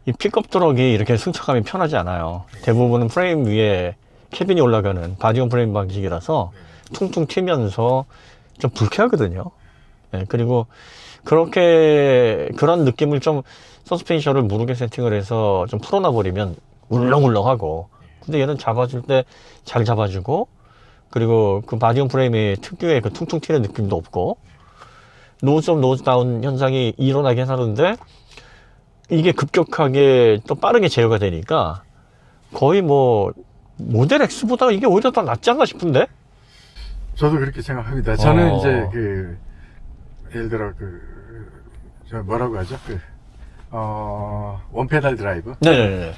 이 픽업 트럭이 이렇게 승차감이 편하지 않아요. 대부분은 프레임 위에 캐빈이 올라가는 바디온 프레임 방식이라서 퉁퉁 튀면서 좀 불쾌하거든요. 네, 그리고 그런 느낌을 좀 서스펜션을 무르게 세팅을 해서 좀 풀어놔 버리면 울렁울렁하고, 근데 얘는 잡아줄 때 잘 잡아주고, 그리고 그 바디온 프레임의 특유의 그 퉁퉁 튀는 느낌도 없고, 노즈업 노즈다운 현상이 일어나긴 하는데 이게 급격하게 또 빠르게 제어가 되니까 거의 뭐 모델 X보다 이게 오히려 더 낫지 않나 싶은데? 저도 그렇게 생각합니다. 저는 이제 예를 들어 저 뭐라고 하죠? 원페달 드라이브. 네네네.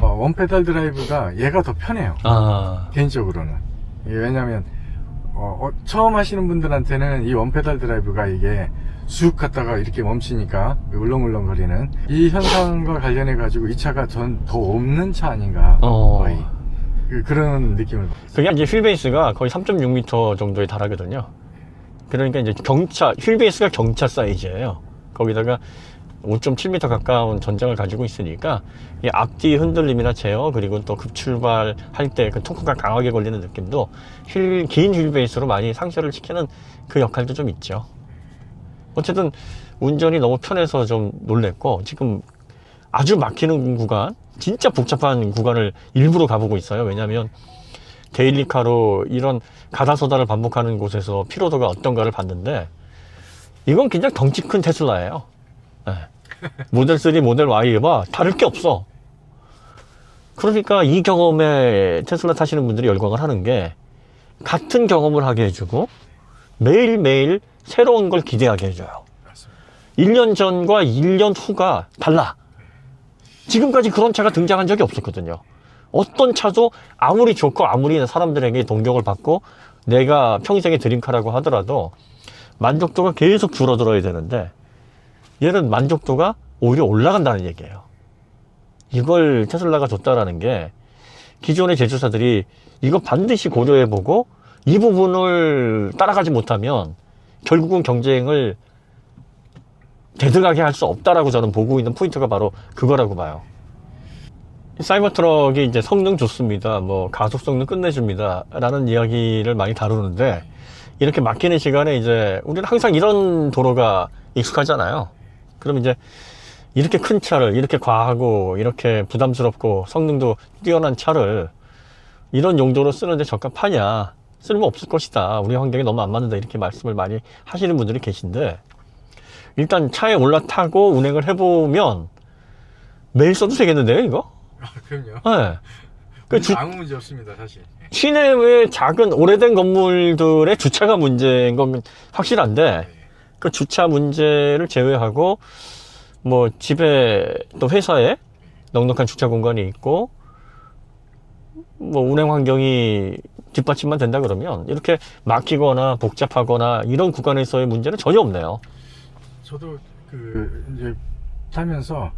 원페달 드라이브가 얘가 더 편해요. 아, 개인적으로는. 왜냐면 처음 하시는 분들한테는 이 원페달 드라이브가 이게 쑥 갔다가 이렇게 멈추니까 울렁울렁 거리는 이 현상과 관련해 가지고 이 차가 전 더 없는 차 아닌가 거의 그런 느낌을 받았어요. 그게 이제 휠베이스가 거의 3.6m 정도에 달하거든요. 그러니까 이제 휠베이스가 경차 사이즈예요. 거기다가 5.7m 가까운 전장을 가지고 있으니까 이 앞뒤 흔들림이나 제어, 그리고 또 급출발 할 때 그 토크가 강하게 걸리는 느낌도 긴 휠베이스로 많이 상쇄를 시키는 그 역할도 좀 있죠. 어쨌든 운전이 너무 편해서 좀 놀랬고, 지금 아주 막히는 구간, 진짜 복잡한 구간을 일부러 가보고 있어요. 왜냐하면 데일리카로 이런 가다서다를 반복하는 곳에서 피로도가 어떤가를 봤는데, 이건 그냥 덩치 큰 테슬라예요. 네. 모델 3, 모델 Y와 다를 게 없어. 그러니까 이 경험에 테슬라 타시는 분들이 열광을 하는 게, 같은 경험을 하게 해주고 매일매일 새로운 걸 기대하게 해줘요. 1년 전과 1년 후가 달라. 지금까지 그런 차가 등장한 적이 없었거든요. 어떤 차도 아무리 좋고 아무리 사람들에게 동경을 받고 내가 평생의 드림카라고 하더라도 만족도가 계속 줄어들어야 되는데, 얘는 만족도가 오히려 올라간다는 얘기예요. 이걸 테슬라가 줬다라는 게, 기존의 제조사들이 이거 반드시 고려해보고 이 부분을 따라가지 못하면 결국은 경쟁을 대등하게 할 수 없다라고 저는 보고 있는 포인트가 바로 그거라고 봐요. 사이버트럭이 이제 성능 좋습니다, 뭐 가속 성능 끝내줍니다 라는 이야기를 많이 다루는데, 이렇게 막히는 시간에 이제 우리는 항상 이런 도로가 익숙하잖아요. 그럼 이제 이렇게 큰 차를, 이렇게 과하고 이렇게 부담스럽고 성능도 뛰어난 차를 이런 용도로 쓰는데 적합하냐, 쓸모 없을 것이다, 우리 환경에 너무 안 맞는다, 이렇게 말씀을 많이 하시는 분들이 계신데, 일단 차에 올라타고 운행을 해보면 매일 써도 되겠는데요, 이거? 그럼요. 네. 아무 문제 없습니다, 사실. 시내의 작은 오래된 건물들의 주차가 문제인 건 확실한데, 그 주차 문제를 제외하고 뭐 집에 또 회사에 넉넉한 주차 공간이 있고 뭐 운행 환경이 뒷받침만 된다 그러면 이렇게 막히거나 복잡하거나 이런 구간에서의 문제는 전혀 없네요. 저도 이제 타면서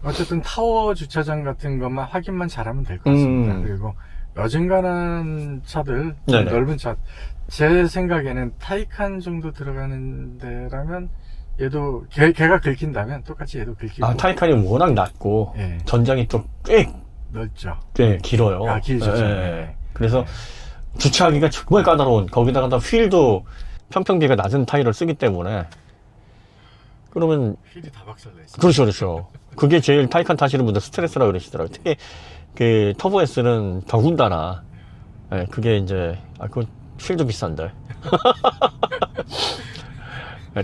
어쨌든 타워 주차장 같은 것만 확인만 잘하면 될 것 같습니다. 그리고 어중간한 차들, 네네. 넓은 차, 제 생각에는 타이칸 정도 들어가는 데라면 얘도 걔가 긁힌다면 똑같이 얘도 긁히고. 타이칸이 워낙 낮고 예. 전장이 또 꽤 넓죠. 길어요. 길죠. 그래서 주차하기가 정말 까다로운, 거기다가 휠도 평평비가 낮은 타이어를 쓰기 때문에, 그러면 휠이 다 박살나 있어요. 그렇죠. 그게 제일 타이칸 타시는 분들 스트레스라 그러시더라고요. 특히 그 터보 S는 더군다나. 그게 이제 그 휠도 비싼데.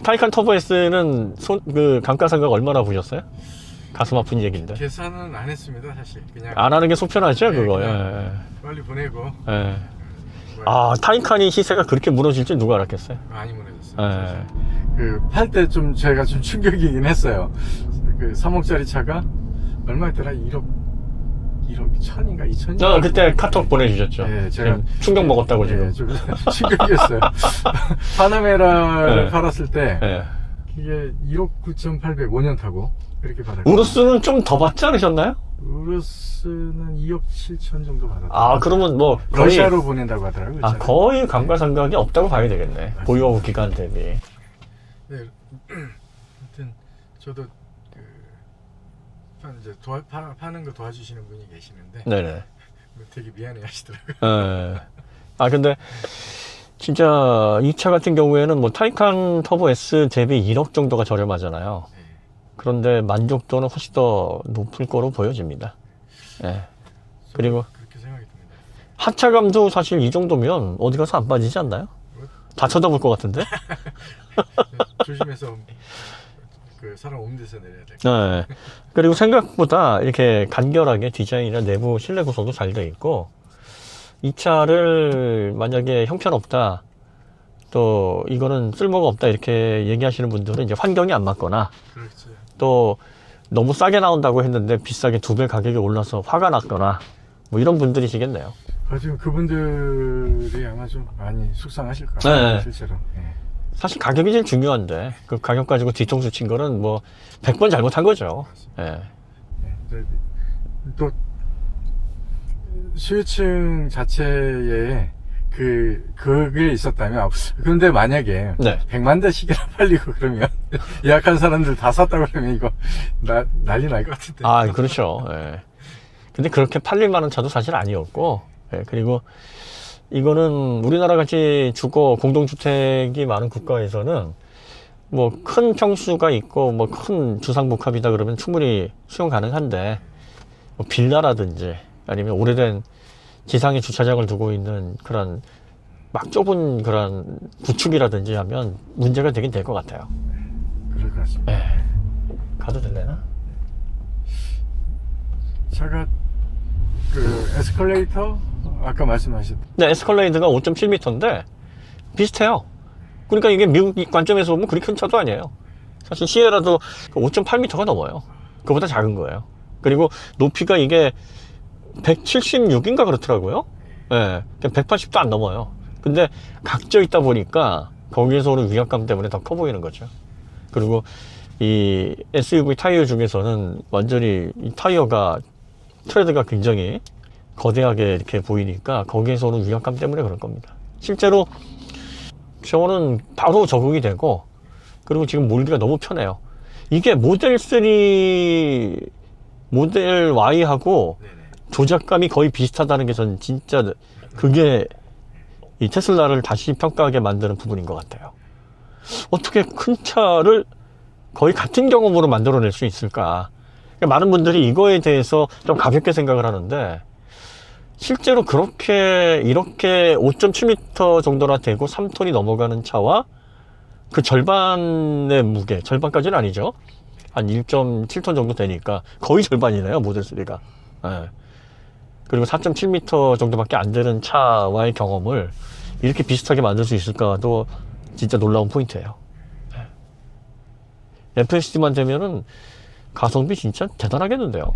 타이칸 터보 S는 그 감가상각 얼마나 보셨어요? 가슴 아픈 얘기인데. 계산은 안 했습니다, 사실. 그냥 안 하는 게 속편하죠, 그거. 빨리 보내고. 타이칸이 시세가 그렇게 무너질 줄 누가 알았겠어요? 많이 무너졌어요. 팔 때 좀 제가 좀 충격이긴 했어요. 3억짜리 차가 얼마였더라? 1억 1000인가 2000인가? 그때 카톡 보내주셨죠. 네, 제가 충격 먹었다고 지금. 좀 충격이었어요. 파나메라를 팔았을 때 이게 1억 9,800 5년 타고 그렇게 받았어요. 우루스는 좀 더 받지 않으셨나요? 우루스는 2억 7천 정도 받았어요. 그러면 뭐 거의 러시아로 보낸다고 하더라고요. 거의 감가상각이 없다고 봐야 되겠네. 보유 기간 대비. 네, 아무튼 저도 이제 파는 거 도와주시는 분이 계시는데 네네. 되게 미안해 하시더라고요. 예. 아, 근데, 진짜, 이 차 같은 경우에는 뭐, 타이칸 터보 S 대비 1억 정도가 저렴하잖아요. 네. 그런데 만족도는 훨씬 더 높을 거로 보여집니다. 예. 그리고, 그렇게 생각이 듭니다. 하차감도 사실 이 정도면 어디 가서 안 빠지지 않나요? 다 쳐다볼 것 같은데? 조심해서 그 사람 없는 데서 내려야 될 것 네. 그리고 생각보다 이렇게 간결하게 디자인이나 내부 실내 구성도 잘 되어 있고, 이 차를 만약에 형편없다, 또 이거는 쓸모가 없다 이렇게 얘기하시는 분들은 이제 환경이 안 맞거나, 그렇죠. 또 너무 싸게 나온다고 했는데 비싸게 2배 가격이 올라서 화가 났거나, 뭐 이런 분들이시겠네요. 지금 그분들이 아마 좀 많이 속상하실 거예요. 네. 실제로. 네. 사실 가격이 제일 중요한데, 그 가격 가지고 뒤통수 친 거는 뭐 100번 잘못한 거죠. 예. 네. 또 수요층 자체에 그게 있었다면, 근데 만약에 네. 100만 대씩이나 팔리고 그러면 예약한 사람들 다 샀다 그러면 이거 난리 날 것 같은데. 아, 그렇죠. 예. 근데 그렇게 팔릴 만한 차도 사실 아니었고, 예. 그리고 이거는 우리나라 같이 주거 공동주택이 많은 국가에서는 뭐 큰 평수가 있고 뭐 큰 주상복합이다 그러면 충분히 수용 가능한데, 뭐 빌라라든지 아니면 오래된 지상에 주차장을 두고 있는 그런 막 좁은 그런 구축이라든지 하면 문제가 되긴 될 것 같아요. 그럴 것 같습니다. 예. 가도 될래나? 차가 그 에스컬레이터 아까 말씀하셨던 네, 에스컬레이드가 5.7m인데 비슷해요. 그러니까 이게 미국 관점에서 보면 그리 큰 차도 아니에요. 사실 시에라도 5.8m가 넘어요. 그보다 작은 거예요. 그리고 높이가 이게 176인가 그렇더라고요. 예, 180도 안 넘어요. 근데 각져 있다 보니까 거기에서 오는 위압감 때문에 더 커 보이는 거죠. 그리고 이 SUV 타이어 중에서는 완전히 이 타이어가 트레드가 굉장히 거대하게 이렇게 보이니까 거기에서 오는 위압감 때문에 그럴 겁니다. 실제로 저는 바로 적응이 되고, 그리고 지금 몰기가 너무 편해요. 이게 모델 3, 모델 Y하고 조작감이 거의 비슷하다는 게 전 진짜 그게 이 테슬라를 다시 평가하게 만드는 부분인 것 같아요. 어떻게 큰 차를 거의 같은 경험으로 만들어낼 수 있을까? 그러니까 많은 분들이 이거에 대해서 좀 가볍게 생각을 하는데, 실제로 그렇게 이렇게 5.7m 정도나 되고 3톤이 넘어가는 차와 그 절반의 무게, 절반까지는 아니죠. 한 1.7톤 정도 되니까 거의 절반이네요, 모델 3가. 예. 그리고 4.7m 정도밖에 안 되는 차와의 경험을 이렇게 비슷하게 만들 수 있을까도 진짜 놀라운 포인트예요. FSD만 되면은 가성비 진짜 대단하겠는데요.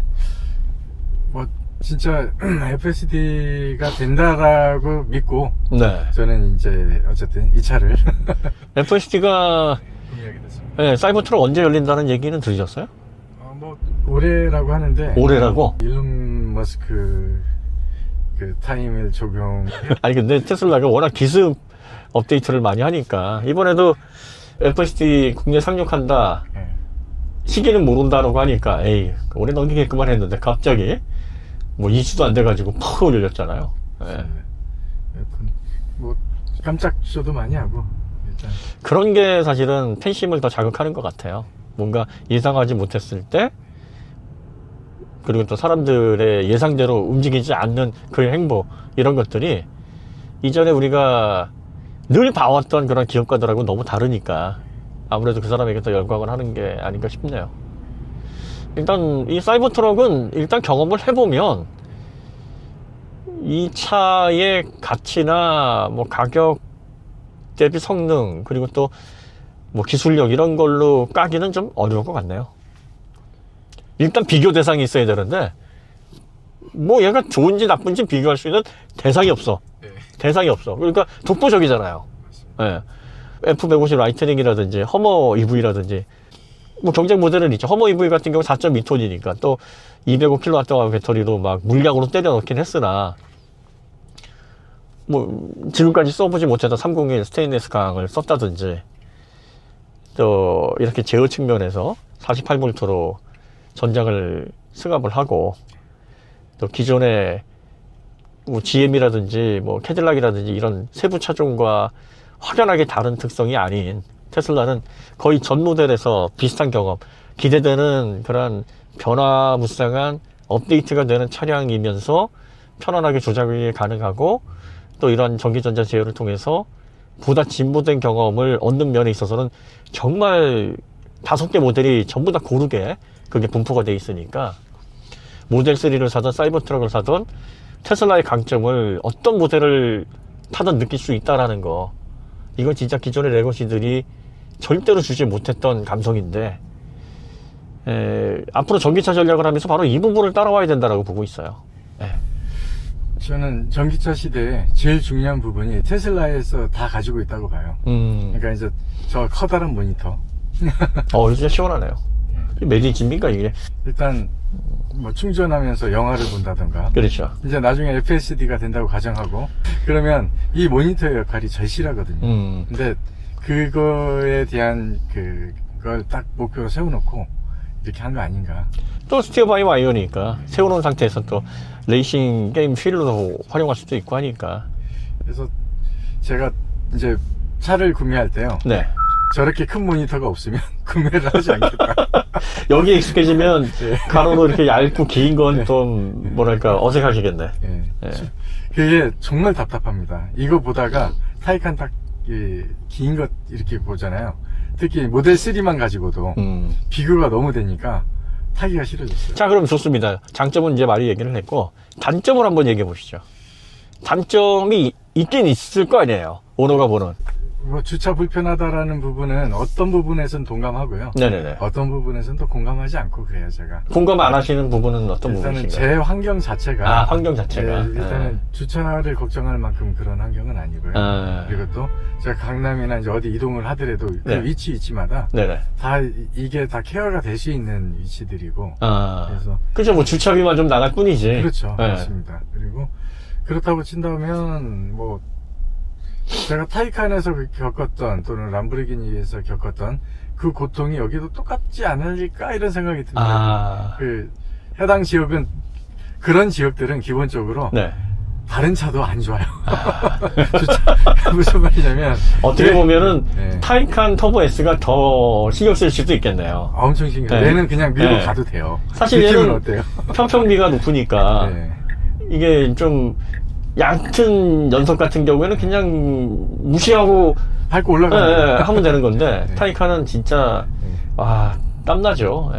뭐 진짜 FSD가 된다라고 믿고 네. 저는 이제 어쨌든 이 차를 FSD가 구매하게 됐습니다. 네, 사이버트럭 언제 열린다는 얘기는 들으셨어요? 뭐 올해라고 하는데 올해라고? 일론 머스크 그 타임을 적용. 아니 근데 테슬라가 워낙 기습 업데이트를 많이 하니까 이번에도 FSD 국내 상륙한다, 네. 시기는 모른다라고 하니까 에이 올해 넘기겠구만 했는데 갑자기 뭐 2주도 안 돼가지고 퍽 올렸잖아요. 예. 뭐 깜짝 쇼도 많이 하고 일단 그런 게 사실은 팬심을 더 자극하는 것 같아요. 뭔가 예상하지 못했을 때, 그리고 또 사람들의 예상대로 움직이지 않는 그 행보, 이런 것들이 이전에 우리가 늘 봐왔던 그런 기업가들하고 너무 다르니까 아무래도 그 사람에게 더 열광을 하는 게 아닌가 싶네요. 일단 이 사이버트럭은 일단 경험을 해보면 이 차의 가치나 뭐 가격 대비 성능, 그리고 또 뭐 기술력 이런 걸로 까기는 좀 어려울 것 같네요. 일단 비교 대상이 있어야 되는데 뭐 얘가 좋은지 나쁜지 비교할 수 있는 대상이 없어. 네. 대상이 없어. 그러니까 독보적이잖아요. 예. F150 라이트닝이라든지 허머 EV라든지 뭐 경쟁 모델은 있죠. 허머 EV 같은 경우 4.2톤이니까 또 205kWh 배터리로 막 물량으로 때려 넣긴 했으나, 뭐 지금까지 써보지 못했던 301 스테인리스 강을 썼다든지, 또 이렇게 제어 측면에서 48V로 전장을 승합을 하고 또 기존의 뭐 GM이라든지 뭐 캐딜락이라든지 이런 세부 차종과 확연하게 다른 특성이 아닌 테슬라는 거의 전 모델에서 비슷한 경험, 기대되는 그런 변화무쌍한 업데이트가 되는 차량이면서 편안하게 조작이 가능하고 또 이러한 전기전자 제어를 통해서 보다 진보된 경험을 얻는 면에 있어서는 정말 5개 모델이 전부 다 고르게 그게 분포가 돼 있으니까 모델 3를 사든 사이버 트럭을 사든 테슬라의 강점을 어떤 모델을 타든 느낄 수 있다라는 거, 이건 진짜 기존의 레거시들이 절대로 주지 못했던 감성인데 앞으로 전기차 전략을 하면서 바로 이 부분을 따라와야 된다라고 보고 있어요. 저는 전기차 시대에 제일 중요한 부분이 테슬라에서 다 가지고 있다고 봐요. 그러니까 이제 저 커다란 모니터. 이거 진짜 시원하네요. 메디 진빈가 이게? 일단 뭐 충전하면서 영화를 본다던가. 그렇죠. 이제 나중에 FSD가 된다고 가정하고 그러면 이 모니터의 역할이 절실하거든요. 근데 그거에 대한 그걸 딱 목표로 세워놓고 이렇게 한 거 아닌가. 또 스티어 바이 와이어니까 세워놓은 상태에서 또 레이싱 게임 휠로도 활용할 수도 있고 하니까. 그래서 제가 이제 차를 구매할 때요. 네. 저렇게 큰 모니터가 없으면 구매를 하지 않겠다. 여기에 익숙해지면 네. 가로로 이렇게 얇고 긴 건 좀 뭐랄까 어색하시겠네. 예. 예. 그게 정말 답답합니다. 이거 보다가 타이칸 딱 긴 것 이렇게 보잖아요. 특히 모델 3만 가지고도 비교가 너무 되니까 타기가 싫어졌어요. 자, 그럼 좋습니다. 장점은 이제 많이 얘기를 했고 단점을 한번 얘기해 보시죠. 단점이 있긴 있을 거 아니에요, 오너가 보는. 뭐 주차 불편하다라는 부분은 어떤 부분에선 동감하고요. 네네네. 어떤 부분에선 또 공감하지 않고 그래요, 제가. 공감 안 하시는 부분은 어떤 일단은 부분이신가요? 제 환경 자체가. 환경 자체가. 일단은 주차를 걱정할 만큼 그런 환경은 아니고요. 그리고 또 제가 강남이나 이제 어디 이동을 하더라도 그 네. 위치마다 네네. 다 이게 다 케어가 될 수 있는 위치들이고. 그래서 그죠, 뭐 주차비만 좀 나갈 뿐이지. 그렇죠. 네. 맞습니다. 그리고 그렇다고 친다면 뭐 제가 타이칸에서 겪었던 또는 람보르기니에서 겪었던 그 고통이 여기도 똑같지 않을까 이런 생각이 듭니다. 그 해당 지역은 그런 지역들은 기본적으로 네. 다른 차도 안 좋아요. 주차, 무슨 말이냐면 어떻게 보면은 네. 타이칸 터보 S가 더 신경 쓸 수도 있겠네요. 엄청 신기해요. 네. 얘는 그냥 밀고 네. 가도 돼요. 사실 느낌은 얘는 어때요? 평평비가 높으니까 네. 이게 좀 얕은 연석 같은 경우에는 그냥 무시하고 밟고 올라가는 하면 되는 건데 네. 타이칸은 진짜 땀나죠.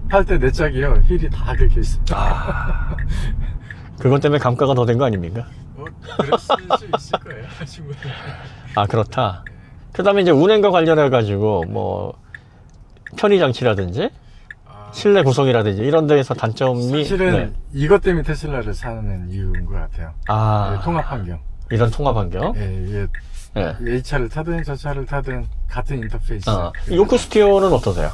할 때 내 짝이요. 힐이 다 긁혀 있어요. 그것 때문에 감가가 더 된 거 아닙니까? 그럴 수 있을 거예요. 충분히. 그렇다. 그 다음에 이제 운행과 관련해 가지고 뭐 편의 장치라든지 실내 구성이라든지 이런 데에서 단점이 사실은 이것 때문에 테슬라를 사는 이유인 것 같아요. 통합 환경. 이런 통합 환경. 이게 이 차를 타든 저 차를 타든 같은 인터페이스. 요크 스티어는 어떠세요?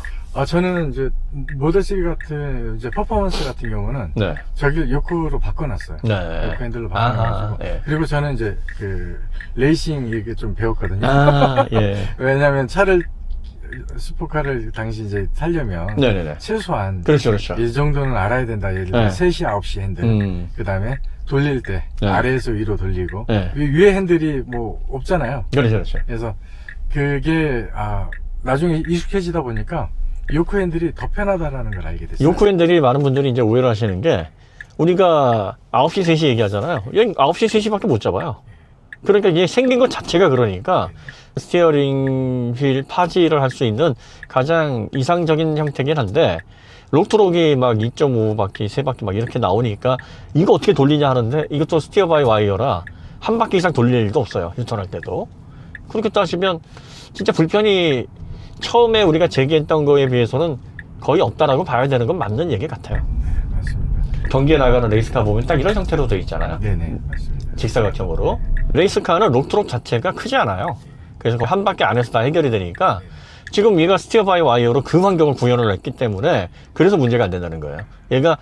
저는 이제 모델 3 같은 이제 퍼포먼스 같은 경우는 저기 요크로 바꿔놨어요. 요크 핸들로 바꿔놔가지고. 그리고 저는 이제 그 레이싱 이게 좀 배웠거든요. 왜냐하면 차를 슈퍼카를 당시 이제 타려면 최소한 그렇죠. 이 정도는 알아야 된다. 예를 들어 3시 9시 핸들. 그 다음에 돌릴 때 아래에서 위로 돌리고 위에 핸들이 뭐 없잖아요. 그렇죠. 그래서 그게 나중에 익숙해지다 보니까 요크 핸들이 더 편하다라는 걸 알게 됐어요. 요크 핸들이 많은 분들이 이제 오해를 하시는 게 우리가 9시 3시 얘기하잖아요. 얘 9시 3시밖에 못 잡아요. 그러니까 이게 생긴 것 자체가 그러니까 스티어링 휠 파지를 할 수 있는 가장 이상적인 형태긴 한데 록트록이 막 2.5바퀴, 3바퀴 막 이렇게 나오니까 이거 어떻게 돌리냐 하는데 이것도 스티어 바이 와이어라 한 바퀴 이상 돌릴 일도 없어요. 유턴할 때도. 그렇게 따지면 진짜 불편이 처음에 우리가 제기했던 거에 비해서는 거의 없다라고 봐야 되는 건 맞는 얘기 같아요. 맞습니다. 경기에 나가는 레이스카 보면 딱 이런 형태로 되어 있잖아요. 네네, 맞습니다. 직사각형으로. 레이스카는 록트록 자체가 크지 않아요. 그래서 그 한 바퀴 안에서 다 해결이 되니까 지금 얘가 스티어 바이 와이어로 그 환경을 구현을 했기 때문에 그래서 문제가 안 된다는 거예요. 얘가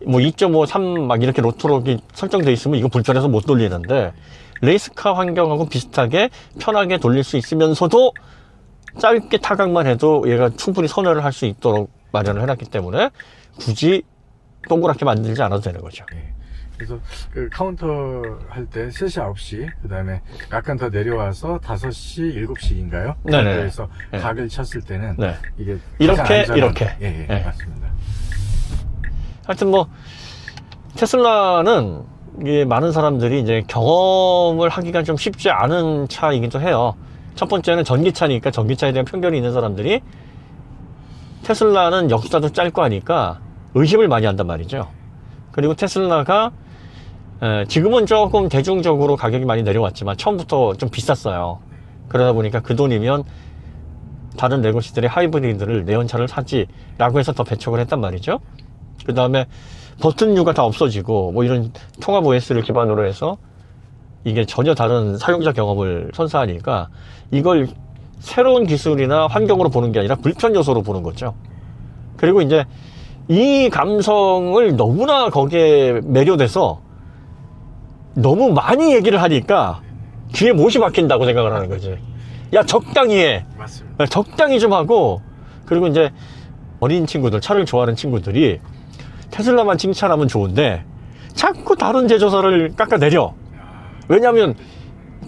뭐 2.5, 3 막 이렇게 록트록이 설정되어 있으면 이거 불편해서 못 돌리는데 레이스카 환경하고 비슷하게 편하게 돌릴 수 있으면서도 짧게 타각만 해도 얘가 충분히 선회를 할 수 있도록 마련을 해놨기 때문에 굳이 동그랗게 만들지 않아도 되는 거죠. 예. 그래서 그 카운터 할 때 3시, 9시, 그 다음에 약간 더 내려와서 5시, 7시인가요? 네네. 그래서 네. 각을 쳤을 때는 네. 이게 이렇게, 가장 안전한- 이렇게. 예, 예, 예. 맞습니다. 하여튼 뭐 테슬라는 이게 많은 사람들이 이제 경험을 하기가 좀 쉽지 않은 차이기도 해요. 첫 번째는 전기차니까 전기차에 대한 편견이 있는 사람들이 테슬라는 역사도 짧고 하니까 의심을 많이 한단 말이죠. 그리고 테슬라가 지금은 조금 대중적으로 가격이 많이 내려왔지만 처음부터 좀 비쌌어요. 그러다 보니까 그 돈이면 다른 레거시들의 하이브리드를 내연차를 사지라고 해서 더 배척을 했단 말이죠. 그 다음에 버튼류가 다 없어지고 뭐 이런 통합 OS를 기반으로 해서 이게 전혀 다른 사용자 경험을 선사하니까 이걸 새로운 기술이나 환경으로 보는 게 아니라 불편 요소로 보는 거죠. 그리고 이제 이 감성을 너무나 거기에 매료돼서 너무 많이 얘기를 하니까 귀에 못이 박힌다고 생각을 하는 거지. 야, 적당히 해. 맞습니다. 적당히 좀 하고. 그리고 이제 어린 친구들, 차를 좋아하는 친구들이 테슬라만 칭찬하면 좋은데 자꾸 다른 제조사를 깎아내려. 왜냐면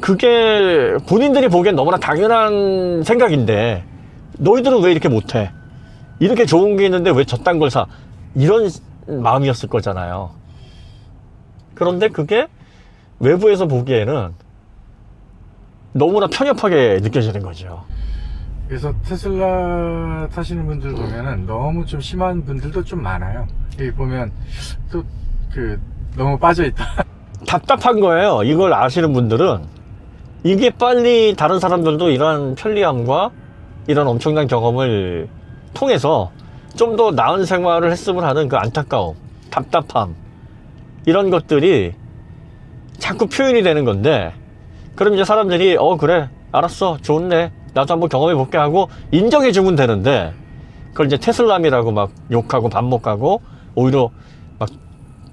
그게 본인들이 보기엔 너무나 당연한 생각인데 너희들은 왜 이렇게 못해? 이렇게 좋은 게 있는데 왜 저딴 걸 사? 이런 마음이었을 거잖아요. 그런데 그게 외부에서 보기에는 너무나 편협하게 느껴지는 거죠. 그래서 테슬라 타시는 분들 보면은 너무 좀 심한 분들도 좀 많아요. 여기 보면 또 그 너무 빠져있다. 답답한 거예요. 이걸 아시는 분들은 이게 빨리 다른 사람들도 이런 편리함과 이런 엄청난 경험을 통해서 좀 더 나은 생활을 했으면 하는 그 안타까움, 답답함, 이런 것들이 자꾸 표현이 되는 건데, 그럼 이제 사람들이 그래 알았어 좋네 나도 한번 경험해 볼게 하고 인정해 주면 되는데, 그걸 이제 테슬람이라고 막 욕하고 반목하고 오히려 막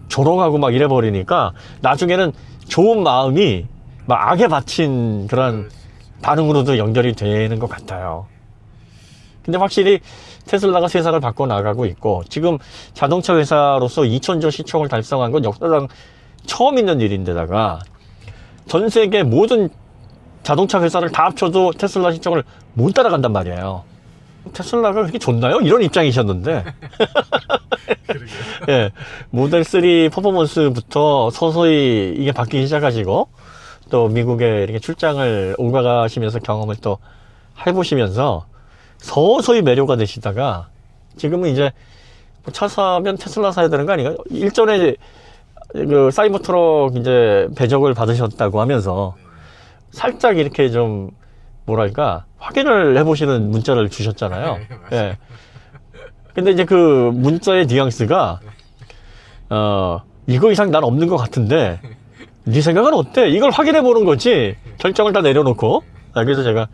조롱하고 막 이래 버리니까 나중에는 좋은 마음이 막 악에 바친 그런 반응으로도 연결이 되는 것 같아요. 근데 확실히 테슬라가 세상을 바꿔나가고 있고, 지금 자동차 회사로서 2,000조 시총을 달성한 건 역사상 처음 있는 일인데다가 전 세계 모든 자동차 회사를 다 합쳐도 테슬라 시총을 못 따라간단 말이에요. 테슬라가 그렇게 좋나요? 이런 입장이셨는데 예, 모델 3 퍼포먼스부터 서서히 이게 바뀌기 시작하시고 또 미국에 이렇게 출장을 오고 가시면서 경험을 또 해보시면서 서서히 매료가 되시다가 지금은 이제 차 사면 테슬라 사야 되는 거 아닌가요? 일전에 그 사이버 트럭 이제 배적을 받으셨다고 하면서 살짝 이렇게 좀 뭐랄까 확인을 해보시는 문자를 주셨잖아요. 예. 근데 이제 그 문자의 뉘앙스가 이거 이상 난 없는 것 같은데 네 생각은 어때? 이걸 확인해 보는 거지. 결정을 다 내려놓고. 그래서 제가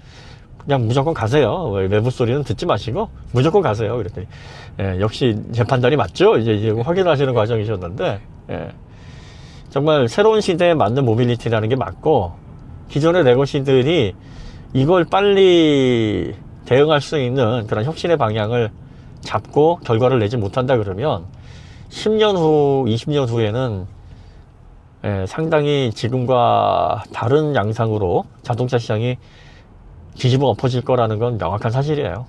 그냥 무조건 가세요. 외부 소리는 듣지 마시고 무조건 가세요. 그랬더니 역시 제 판단이 맞죠? 이제 확인하시는 과정이셨는데, 정말 새로운 시대에 맞는 모빌리티라는 게 맞고, 기존의 레거시들이 이걸 빨리 대응할 수 있는 그런 혁신의 방향을 잡고 결과를 내지 못한다 그러면 10년 후, 20년 후에는 상당히 지금과 다른 양상으로 자동차 시장이 뒤집어 엎어질 거라는 건 명확한 사실이에요.